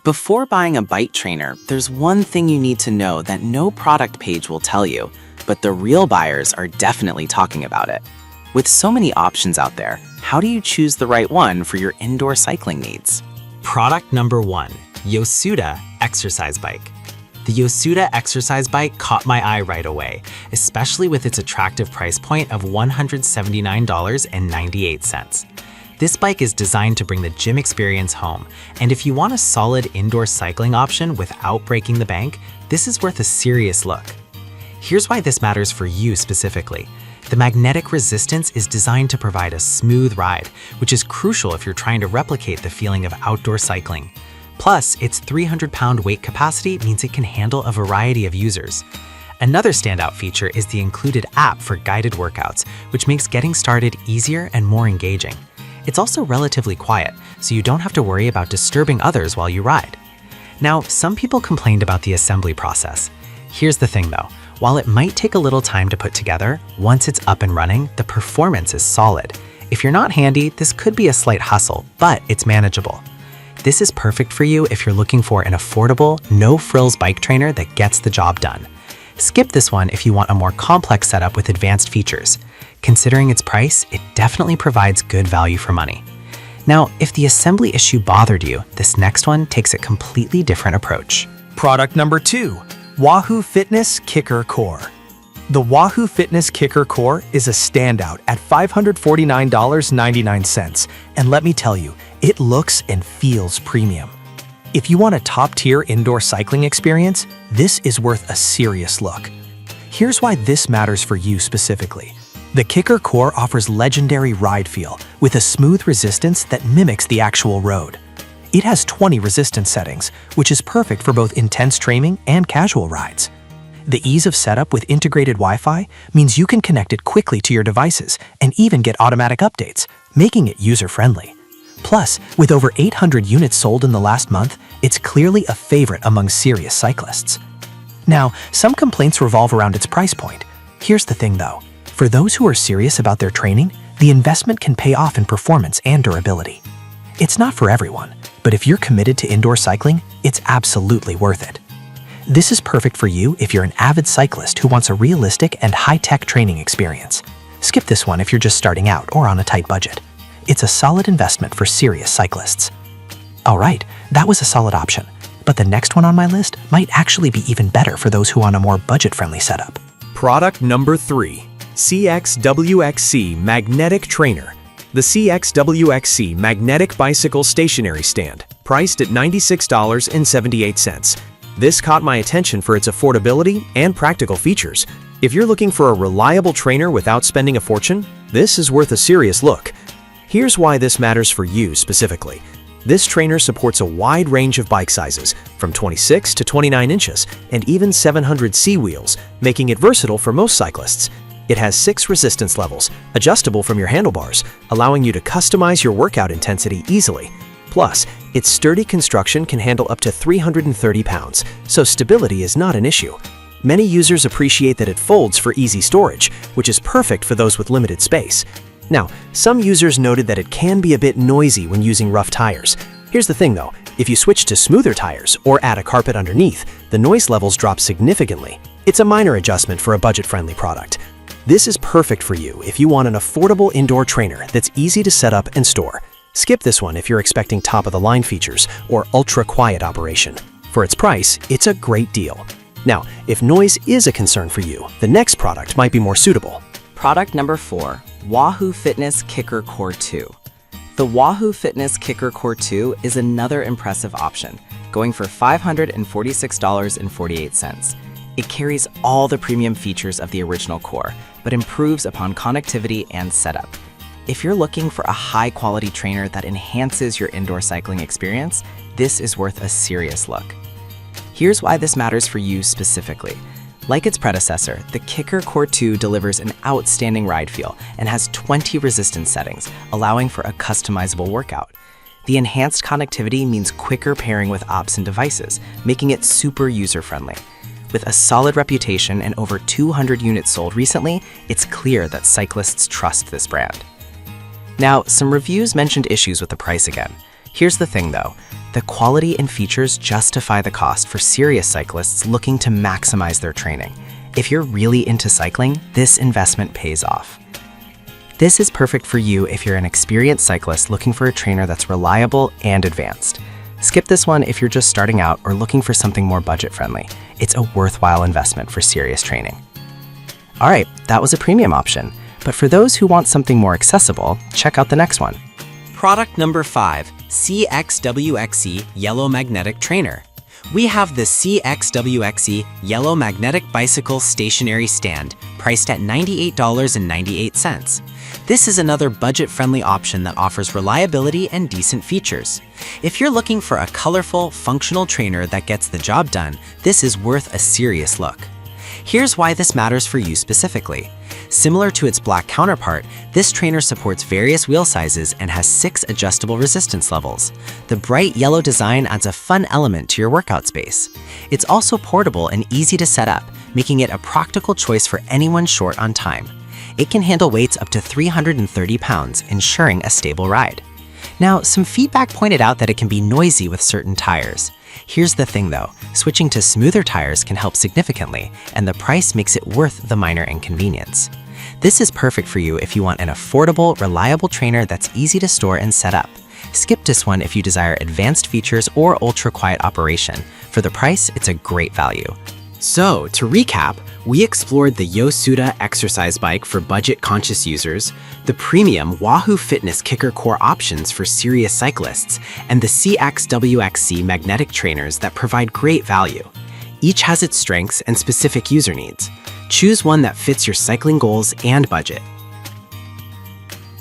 Before buying a bike trainer, there's one thing you need to know that no product page will tell you, but the real buyers are definitely talking about it. With so many options out there, how do you choose the right one for your indoor cycling needs? Product number 1, Yosuda Exercise Bike. The Yosuda Exercise Bike caught my eye right away, especially with its attractive price point of $179.98. This bike is designed to bring the gym experience home, and if you want a solid indoor cycling option without breaking the bank, this is worth a serious look. Here's why this matters for you specifically. The magnetic resistance is designed to provide a smooth ride, which is crucial if you're trying to replicate the feeling of outdoor cycling. Plus, its 300-pound weight capacity means it can handle a variety of users. Another standout feature is the included app for guided workouts, which makes getting started easier and more engaging. It's also relatively quiet, so you don't have to worry about disturbing others while you ride. Now, some people complained about the assembly process. Here's the thing though, while it might take a little time to put together, once it's up and running, the performance is solid. If you're not handy, this could be a slight hustle, but it's manageable. This is perfect for you if you're looking for an affordable, no-frills bike trainer that gets the job done. Skip this one if you want a more complex setup with advanced features. Considering its price, it definitely provides good value for money. Now, if the assembly issue bothered you, this next one takes a completely different approach. Product number 2, Wahoo Fitness Kicker Core. The Wahoo Fitness Kicker Core is a standout at $549.99, and let me tell you, it looks and feels premium. If you want a top-tier indoor cycling experience, this is worth a serious look. Here's why this matters for you specifically. The Kicker Core offers legendary ride feel with a smooth resistance that mimics the actual road. It has 20 resistance settings, which is perfect for both intense training and casual rides. The ease of setup with integrated Wi-Fi means you can connect it quickly to your devices and even get automatic updates, making it user-friendly. Plus, with over 800 units sold in the last month, it's clearly a favorite among serious cyclists. Now, some complaints revolve around its price point. Here's the thing though. For those who are serious about their training, the investment can pay off in performance and durability. It's not for everyone, but if you're committed to indoor cycling, it's absolutely worth it. This is perfect for you if you're an avid cyclist who wants a realistic and high-tech training experience. Skip this one if you're just starting out or on a tight budget. It's a solid investment for serious cyclists. Alright, that was a solid option, but the next one on my list might actually be even better for those who want a more budget-friendly setup. Product number 3, CXWXC Magnetic Trainer. The CXWXC Magnetic Bicycle Stationary Stand, priced at $96.78. This caught my attention for its affordability and practical features. If you're looking for a reliable trainer without spending a fortune, this is worth a serious look. Here's why this matters for you specifically. This trainer supports a wide range of bike sizes, from 26 to 29 inches, and even 700C wheels, making it versatile for most cyclists. It has 6 resistance levels, adjustable from your handlebars, allowing you to customize your workout intensity easily. Plus, its sturdy construction can handle up to 330 pounds, so stability is not an issue. Many users appreciate that it folds for easy storage, which is perfect for those with limited space. Now, some users noted that it can be a bit noisy when using rough tires. Here's the thing though, if you switch to smoother tires or add a carpet underneath, the noise levels drop significantly. It's a minor adjustment for a budget-friendly product. This is perfect for you if you want an affordable indoor trainer that's easy to set up and store. Skip this one if you're expecting top-of-the-line features or ultra-quiet operation. For its price, it's a great deal. Now, if noise is a concern for you, the next product might be more suitable. Product number 4, Wahoo Fitness Kicker Core 2. The Wahoo Fitness Kicker Core 2 is another impressive option, going for $546.48. It carries all the premium features of the original Core, but improves upon connectivity and setup. If you're looking for a high-quality trainer that enhances your indoor cycling experience, this is worth a serious look. Here's why this matters for you specifically. Like its predecessor, the Kicker Core 2 delivers an outstanding ride feel and has 20 resistance settings, allowing for a customizable workout. The enhanced connectivity means quicker pairing with apps and devices, making it super user-friendly. With a solid reputation and over 200 units sold recently, it's clear that cyclists trust this brand. Now, some reviews mentioned issues with the price again. Here's the thing though, the quality and features justify the cost for serious cyclists looking to maximize their training. If you're really into cycling, this investment pays off. This is perfect for you if you're an experienced cyclist looking for a trainer that's reliable and advanced. Skip this one if you're just starting out or looking for something more budget-friendly. It's a worthwhile investment for serious training. All right, that was a premium option. But for those who want something more accessible, check out the next one. Product number 5, CXWXE Yellow Magnetic Trainer. We have the CXWXE Yellow Magnetic Bicycle Stationary Stand, priced at $98.98. This is another budget-friendly option that offers reliability and decent features. If you're looking for a colorful, functional trainer that gets the job done, this is worth a serious look. Here's why this matters for you specifically. Similar to its black counterpart, this trainer supports various wheel sizes and has 6 adjustable resistance levels. The bright yellow design adds a fun element to your workout space. It's also portable and easy to set up, making it a practical choice for anyone short on time. It can handle weights up to 330 pounds, ensuring a stable ride. Now, some feedback pointed out that it can be noisy with certain tires. Here's the thing though, switching to smoother tires can help significantly, and the price makes it worth the minor inconvenience. This is perfect for you if you want an affordable, reliable trainer that's easy to store and set up. Skip this one if you desire advanced features or ultra-quiet operation. For the price, it's a great value. So, to recap, we explored the Yosuda exercise bike for budget-conscious users, the premium Wahoo Fitness Kicker Core options for serious cyclists, and the CXWXC magnetic trainers that provide great value. Each has its strengths and specific user needs. Choose one that fits your cycling goals and budget.